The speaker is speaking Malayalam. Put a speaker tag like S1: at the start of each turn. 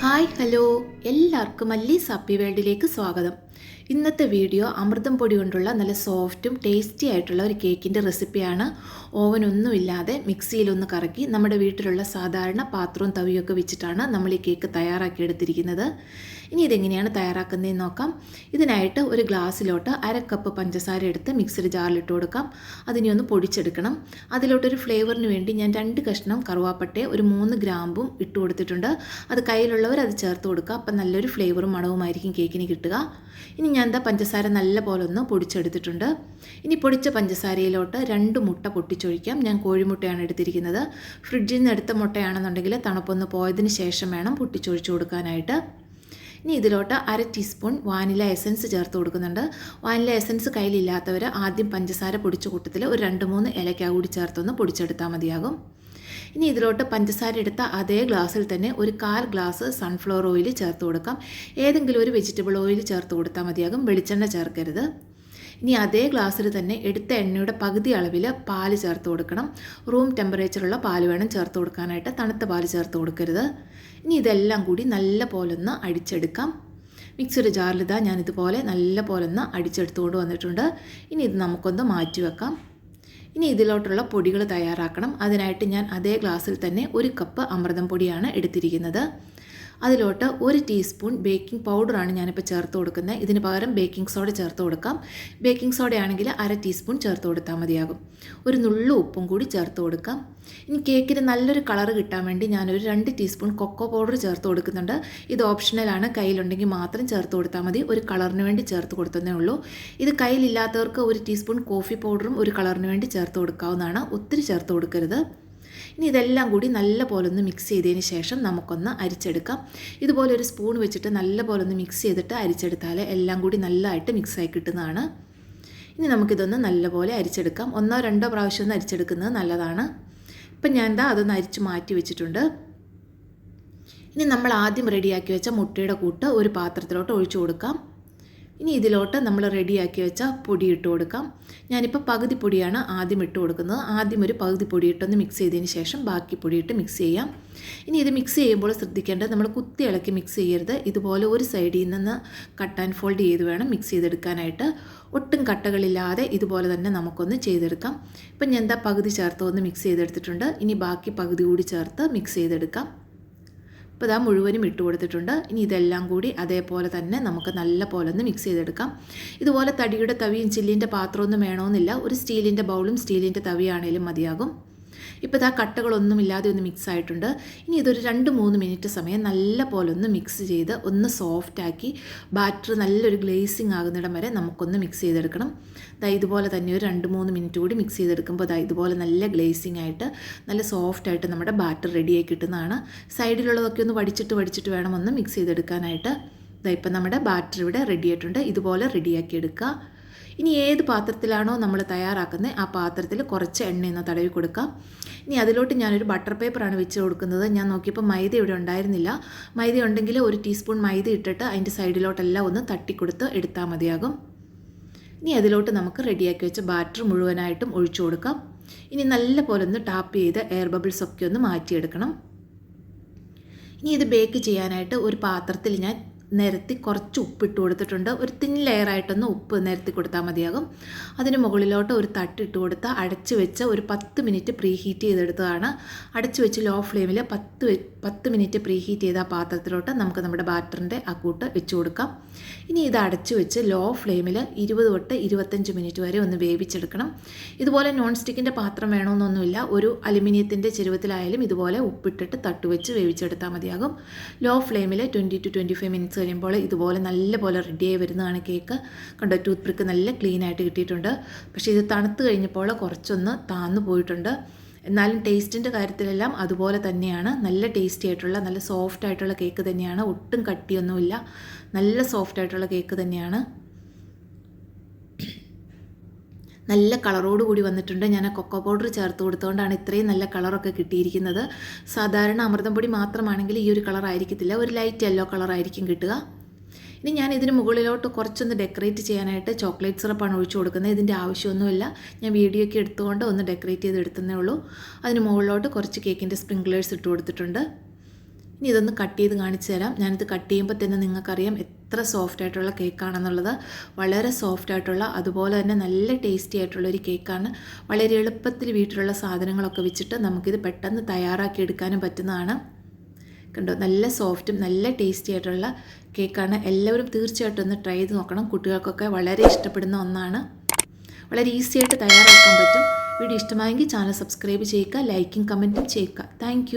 S1: ഹായ് ഹലോ എല്ലാവർക്കും മല്ലീസ് ഹാപ്പി വേൾഡിലേക്ക് സ്വാഗതം. ഇന്നത്തെ വീഡിയോ അമൃതം പൊടി കൊണ്ടുള്ള നല്ല സോഫ്റ്റും ടേസ്റ്റി ആയിട്ടുള്ള ഒരു കേക്കിൻ്റെ റെസിപ്പിയാണ്. ഓവനൊന്നുമില്ലാതെ മിക്സിയിലൊന്ന് കറക്കി നമ്മുടെ വീട്ടിലുള്ള സാധാരണ പാത്രവും തവിയൊക്കെ വെച്ചിട്ടാണ് നമ്മൾ ഈ കേക്ക് തയ്യാറാക്കി എടുത്തിരിക്കുന്നത്. ഇനി ഇതെങ്ങനെയാണ് തയ്യാറാക്കുന്നതെന്ന് നോക്കാം. ഇതിനായിട്ട് ഒരു ഗ്ലാസ്സിലോട്ട് 1/2 കപ്പ് പഞ്ചസാര എടുത്ത് മിക്സിയുടെ ജാറിലിട്ട് കൊടുക്കാം. അതിനെ ഒന്ന് പൊടിച്ചെടുക്കണം. അതിലോട്ടൊരു ഫ്ലേവറിന് വേണ്ടി ഞാൻ 2 കഷ്ണം കറുവാപ്പട്ടയെ ഒരു 3 ഗ്രാമ്പും ഇട്ട് കൊടുത്തിട്ടുണ്ട്. അത് കയ്യിലുള്ളവർ അത് ചേർത്ത് കൊടുക്കുക. അപ്പം നല്ലൊരു ഫ്ലേവറും മണവുമായിരിക്കും കേക്കിന് കിട്ടുക. ഇനി ഞാൻ പഞ്ചസാര നല്ല പോലെ ഒന്ന് പൊടിച്ചെടുത്തിട്ടുണ്ട്. ഇനി പൊടിച്ച പഞ്ചസാരയിലോട്ട് 2 മുട്ട പൊട്ടിച്ചൊഴിക്കാം. ഞാൻ കോഴിമുട്ടയാണ് എടുത്തിരിക്കുന്നത്. ഫ്രിഡ്ജിൽ നിന്ന് എടുത്ത മുട്ടയാണെന്നുണ്ടെങ്കിൽ തണുപ്പൊന്ന് പോയതിന് ശേഷം വേണം പൊട്ടിച്ചൊഴിച്ചു കൊടുക്കാനായിട്ട്. ഇനി ഇതിലോട്ട് 1/2 ടീസ്പൂൺ വാനില എസൻസ് ചേർത്ത് കൊടുക്കുന്നുണ്ട്. വാനില എസൻസ് കയ്യിലില്ലാത്തവർ ആദ്യം പഞ്ചസാര പൊടിച്ച കൂട്ടത്തിൽ ഒരു 2-3 ഏലക്ക കൂടി ചേർത്തൊന്ന് പൊടിച്ചെടുത്താൽ മതിയാകും. ഇനി ഇതിലോട്ട് പഞ്ചസാര എടുത്ത അതേ ഗ്ലാസ്സിൽ തന്നെ ഒരു 1/4 ഗ്ലാസ് സൺഫ്ലവർ ഓയിൽ ചേർത്ത് കൊടുക്കാം. ഏതെങ്കിലും ഒരു വെജിറ്റബിൾ ഓയിൽ ചേർത്ത് കൊടുത്താൽ മതിയാകും, വെളിച്ചെണ്ണ ചേർക്കരുത്. ഇനി അതേ ഗ്ലാസ്സിൽ തന്നെ എടുത്ത എണ്ണയുടെ പകുതി അളവിൽ പാല് ചേർത്ത് കൊടുക്കണം. റൂം ടെമ്പറേച്ചറുള്ള പാല് വേണം ചേർത്ത് കൊടുക്കാനായിട്ട്, തണുത്ത പാല് ചേർത്ത് കൊടുക്കരുത്. ഇനി ഇതെല്ലാം കൂടി നല്ല പോലെ ഒന്ന് അടിച്ചെടുക്കാം. മിക്സിയുടെ ജാറിൽ ഞാനിതുപോലെ നല്ല പോലെ ഒന്ന് അടിച്ചെടുത്തുകൊണ്ട് വന്നിട്ടുണ്ട്. ഇനി ഇത് നമുക്കൊന്ന് മാറ്റി വെക്കാം. ഇനി ഇതിലോട്ടുള്ള പൊടികൾ തയ്യാറാക്കണം. അതിനായിട്ട് ഞാൻ അതേ ഗ്ലാസ്സിൽ തന്നെ 1 കപ്പ് അമൃതം പൊടിയാണ് എടുത്തിരിക്കുന്നത്. അതിലോട്ട് 1 ടീസ്പൂൺ ബേക്കിംഗ് പൗഡറാണ് ഞാനിപ്പോൾ ചേർത്ത് കൊടുക്കുന്നത്. ഇതിന് പകരം ബേക്കിംഗ് സോഡ ചേർത്ത് കൊടുക്കാം. ബേക്കിംഗ് സോഡയാണെങ്കിൽ 1/2 ടീസ്പൂൺ ചേർത്ത് കൊടുത്താൽ മതിയാകും. ഒരു നുള്ളു ഉപ്പും കൂടി ചേർത്ത് കൊടുക്കാം. ഇനി കേക്കിന് നല്ലൊരു കളർ കിട്ടാൻ വേണ്ടി ഞാനൊരു 2 ടീസ്പൂൺ കൊക്കോ പൗഡർ ചേർത്ത് കൊടുക്കുന്നുണ്ട്. ഇത് ഓപ്ഷണലാണ്, കയ്യിലുണ്ടെങ്കിൽ മാത്രം ചേർത്ത് കൊടുത്താൽ മതി. ഒരു കളറിന് വേണ്ടി ചേർത്ത് കൊടുത്തതേ ഉള്ളൂ. ഇത് കയ്യിലില്ലാത്തവർക്ക് 1 ടീസ്പൂൺ കോഫി പൗഡറും ഒരു കളറിന് വേണ്ടി ചേർത്ത് കൊടുക്കാവുന്നതാണ്. ഒത്തിരി ചേർത്ത് കൊടുക്കരുത്. ഇനി ഇതെല്ലാം കൂടി നല്ല പോലെ ഒന്ന് മിക്സ് ചെയ്തതിന് ശേഷം നമുക്കൊന്ന് അരിച്ചെടുക്കാം. ഇതുപോലെ ഒരു സ്പൂൺ വെച്ചിട്ട് നല്ല പോലെ ഒന്ന് മിക്സ് ചെയ്തിട്ട് അരിച്ചെടുത്താൽ എല്ലാം കൂടി നല്ലതായിട്ട് മിക്സായി കിട്ടുന്നതാണ്. ഇനി നമുക്കിതൊന്ന് നല്ലപോലെ അരിച്ചെടുക്കാം. 1-2 പ്രാവശ്യം ഒന്ന് അരിച്ചെടുക്കുന്നത് നല്ലതാണ്. ഇപ്പം ഞാൻ അതൊന്ന് അരിച്ച് മാറ്റി വെച്ചിട്ടുണ്ട്. ഇനി നമ്മൾ ആദ്യം റെഡിയാക്കി വെച്ച മുട്ടയുടെ കൂട്ട് ഒരു പാത്രത്തിലോട്ട് ഒഴിച്ചു കൊടുക്കാം. ഇനി ഇതിലോട്ട് നമ്മൾ റെഡിയാക്കി വെച്ച പൊടി ഇട്ട് കൊടുക്കാം. ഞാനിപ്പോൾ പകുതി പൊടിയാണ് ആദ്യം ഇട്ട് കൊടുക്കുന്നത്. ആദ്യം ഒരു പകുതി പൊടി ഇട്ടൊന്ന് മിക്സ് ചെയ്തതിന് ശേഷം ബാക്കി പൊടിയിട്ട് മിക്സ് ചെയ്യാം. ഇനി ഇത് മിക്സ് ചെയ്യുമ്പോൾ ശ്രദ്ധിക്കേണ്ടത് നമ്മൾ കുത്തി ഇളക്കി മിക്സ് ചെയ്യരുത്. ഇതുപോലെ ഒരു സൈഡിൽ നിന്ന് കട്ട് ആൻഡ് ഫോൾഡ് ചെയ്ത് വേണം മിക്സ് ചെയ്തെടുക്കാനായിട്ട്. ഒട്ടും കട്ടകളില്ലാതെ ഇതുപോലെ തന്നെ നമുക്കൊന്ന് ചെയ്തെടുക്കാം. ഇപ്പം ഞാൻ പകുതി ചേർത്ത് ഒന്ന് മിക്സ് ചെയ്തെടുത്തിട്ടുണ്ട്. ഇനി ബാക്കി പകുതി കൂടി ചേർത്ത് മിക്സ് ചെയ്തെടുക്കാം. ഇപ്പോൾ മുഴുവനും ഇട്ട് കൊടുത്തിട്ടുണ്ട്. ഇനി ഇതെല്ലാം കൂടി അതേപോലെ തന്നെ നമുക്ക് നല്ല പോലെ ഒന്ന് മിക്സ് ചെയ്തെടുക്കാം. ഇതുപോലെ തടിയുടെ തവിയും ചില്ലിൻ്റെ പാത്രമൊന്നും വേണമെന്നില്ല. ഒരു സ്റ്റീലിൻ്റെ ബൗളും സ്റ്റീലിൻ്റെ തവിയാണേലും മതിയാകും. ഇപ്പോൾ കട്ടകളൊന്നും ഇല്ലാതെ ഒന്ന് മിക്സ് ആയിട്ടുണ്ട്. ഇനി ഇതൊരു 2-3 മിനിറ്റ് സമയം നല്ല പോലെ ഒന്ന് മിക്സ് ചെയ്ത് ഒന്ന് സോഫ്റ്റാക്കി ബാറ്റർ നല്ലൊരു ഗ്ലേസിങ് ആകുന്നിടം വരെ നമുക്കൊന്ന് മിക്സ് ചെയ്തെടുക്കണം. ഇതുപോലെ തന്നെ ഒരു 2-3 മിനിറ്റ് കൂടി മിക്സ് ചെയ്തെടുക്കുമ്പോൾ ഇതുപോലെ നല്ല ഗ്ലേസിങ് ആയിട്ട് നല്ല സോഫ്റ്റായിട്ട് നമ്മുടെ ബാറ്റർ റെഡിയായി കിട്ടുന്നതാണ്. സൈഡിലുള്ളതൊക്കെ ഒന്ന് വടിച്ചിട്ട് വേണം ഒന്ന് മിക്സ് ചെയ്തെടുക്കാനായിട്ട്. ഇപ്പം നമ്മുടെ ബാറ്റർ ഇവിടെ റെഡി ആയിട്ടുണ്ട്. ഇതുപോലെ റെഡിയാക്കി എടുക്കുക. ഇനി ഏത് പാത്രത്തിലാണോ നമ്മൾ തയ്യാറാക്കുന്നത് ആ പാത്രത്തിൽ കുറച്ച് എണ്ണയൊന്ന് തടവി കൊടുക്കാം. ഇനി അതിലോട്ട് ഞാനൊരു ബട്ടർ പേപ്പറാണ് വെച്ച് കൊടുക്കുന്നത്. ഞാൻ നോക്കിയപ്പോൾ മൈദ ഇവിടെ ഉണ്ടായിരുന്നില്ല. മൈദ ഉണ്ടെങ്കിൽ 1 ടീസ്പൂൺ മൈദ ഇട്ടിട്ട് അതിൻ്റെ സൈഡിലോട്ടെല്ലാം ഒന്ന് തട്ടിക്കൊടുത്ത് എടുത്താൽ മതിയാകും. ഇനി അതിലോട്ട് നമുക്ക് റെഡിയാക്കി വെച്ച ബാറ്റർ മുഴുവനായിട്ടും ഒഴിച്ചു കൊടുക്കാം. ഇനി നല്ല പോലെ ഒന്ന് ടാപ്പ് ചെയ്ത് എയർ ബബിൾസ് ഒക്കെ ഒന്ന് മാറ്റിയെടുക്കണം. ഇനി ഇത് ബേക്ക് ചെയ്യാനായിട്ട് ഒരു പാത്രത്തിൽ ഞാൻ നിരത്തി കുറച്ച് ഉപ്പിട്ട് കൊടുത്തിട്ടുണ്ട്. ഒരു തിൻ ലെയറായിട്ടൊന്ന് ഉപ്പ് നിരത്തി കൊടുത്താൽ മതിയാകും. അതിന് മുകളിലോട്ട് ഒരു തട്ടിട്ട് കൊടുത്ത് അടച്ച് വെച്ച് ഒരു 10 മിനിറ്റ് പ്രീ ഹീറ്റ് ചെയ്തെടുത്തതാണ്. അടച്ച് വെച്ച് ലോ ഫ്ലെയിമിൽ 10 മിനിറ്റ് പ്രീ ഹീറ്റ് ചെയ്ത ആ പാത്രത്തിലോട്ട് നമുക്ക് നമ്മുടെ ബാറ്ററിൻ്റെ ആ കൂട്ട് വെച്ച് കൊടുക്കാം. ഇനി ഇത് അടച്ച് വെച്ച് ലോ ഫ്ലെയിമിൽ 20 തൊട്ട് 25 മിനിറ്റ് വരെ ഒന്ന് വേവിച്ചെടുക്കണം. ഇതുപോലെ നോൺ സ്റ്റിക്കിൻ്റെ പാത്രം വേണമെന്നൊന്നുമില്ല. ഒരു അലുമിനിയത്തിൻ്റെ ചെരുവത്തിലായാലും ഇതുപോലെ ഉപ്പിട്ടിട്ട് തട്ടുവെച്ച് വേവിച്ചെടുത്താൽ മതിയാകും. ലോ ഫ്ലെയിമിൽ 20 to 25 മിനിറ്റ്സ് കഴിയുമ്പോൾ ഇതുപോലെ നല്ല പോലെ റെഡിയായി വരുന്നതാണ് കേക്ക്. കണ്ടോ, ടൂത്ത് പിക്ക് നല്ല ക്ലീൻ ആയിട്ട് കിട്ടിയിട്ടുണ്ട്. പക്ഷേ ഇത് തണുത്ത് കഴിഞ്ഞപ്പോൾ കുറച്ചൊന്ന് താന്നു പോയിട്ടുണ്ട്. എന്നാലും ടേസ്റ്റിൻ്റെ കാര്യത്തിലെല്ലാം അതുപോലെ തന്നെയാണ്. നല്ല ടേസ്റ്റി ആയിട്ടുള്ള നല്ല സോഫ്റ്റ് ആയിട്ടുള്ള കേക്ക് തന്നെയാണ്. ഒട്ടും കട്ടിയൊന്നുമില്ല. നല്ല സോഫ്റ്റ് ആയിട്ടുള്ള കേക്ക് തന്നെയാണ്. നല്ല കളറോട് കൂടി വന്നിട്ടുണ്ട്. ഞാൻ കൊക്കോ പൗഡർ ചേർത്ത് കൊടുത്തുകൊണ്ടാണ് ഇത്രയും നല്ല കളറൊക്കെ കിട്ടിയിരിക്കുന്നത്. സാധാരണ അമൃതം പൊടി മാത്രമാണെങ്കിൽ ഈ ഒരു കളർ ആയിരിക്കത്തില്ല, ഒരു ലൈറ്റ് യെല്ലോ കളറായിരിക്കും കിട്ടുക. ഇനി ഞാൻ ഇതിന് മുകളിലോട്ട് കുറച്ചൊന്ന് ഡെക്കറേറ്റ് ചെയ്യാനായിട്ട് ചോക്ലേറ്റ് സിറപ്പാണ് ഒഴിച്ചു കൊടുക്കുന്നത്. ഇതിൻ്റെ ആവശ്യമൊന്നുമില്ല, ഞാൻ വീഡിയോ ഒക്കെ എടുത്തുകൊണ്ട് ഒന്ന് ഡെക്കറേറ്റ് ചെയ്ത് എടുത്തതേ ഉള്ളൂ. അതിന് മുകളിലോട്ട് കുറച്ച് കേക്കിൻ്റെ സ്പ്രിംഗ്ലേഴ്സ് ഇട്ട് കൊടുത്തിട്ടുണ്ട്. ഇനി ഇതൊന്ന് കട്ട് ചെയ്ത് കാണിച്ചു തരാം. ഞാനിത് കട്ട് ചെയ്യുമ്പോൾ തന്നെ നിങ്ങൾക്കറിയാം എത്ര സോഫ്റ്റ് ആയിട്ടുള്ള കേക്കാണെന്നുള്ളത്. വളരെ സോഫ്റ്റ് ആയിട്ടുള്ള അതുപോലെ തന്നെ നല്ല ടേസ്റ്റി ആയിട്ടുള്ള ഒരു കേക്കാണ്. വളരെ എളുപ്പത്തിൽ വീട്ടിലുള്ള സാധനങ്ങളൊക്കെ വെച്ചിട്ട് നമുക്കിത് പെട്ടെന്ന് തയ്യാറാക്കി എടുക്കാനും പറ്റുന്നതാണ്. കണ്ടോ, നല്ല സോഫ്റ്റും നല്ല ടേസ്റ്റി ആയിട്ടുള്ള കേക്കാണ്. എല്ലാവരും തീർച്ചയായിട്ടും ഒന്ന് ട്രൈ ചെയ്ത് നോക്കണം. കുട്ടികൾക്കൊക്കെ വളരെ ഇഷ്ടപ്പെടുന്ന ഒന്നാണ്. വളരെ ഈസി ആയിട്ട് തയ്യാറാക്കാൻ പറ്റും. വീഡിയോ ഇഷ്ടമായെങ്കിൽ ചാനൽ സബ്സ്ക്രൈബ് ചെയ്യുക, ലൈക്കും കമൻറ്റും ചെയ്യുക. താങ്ക്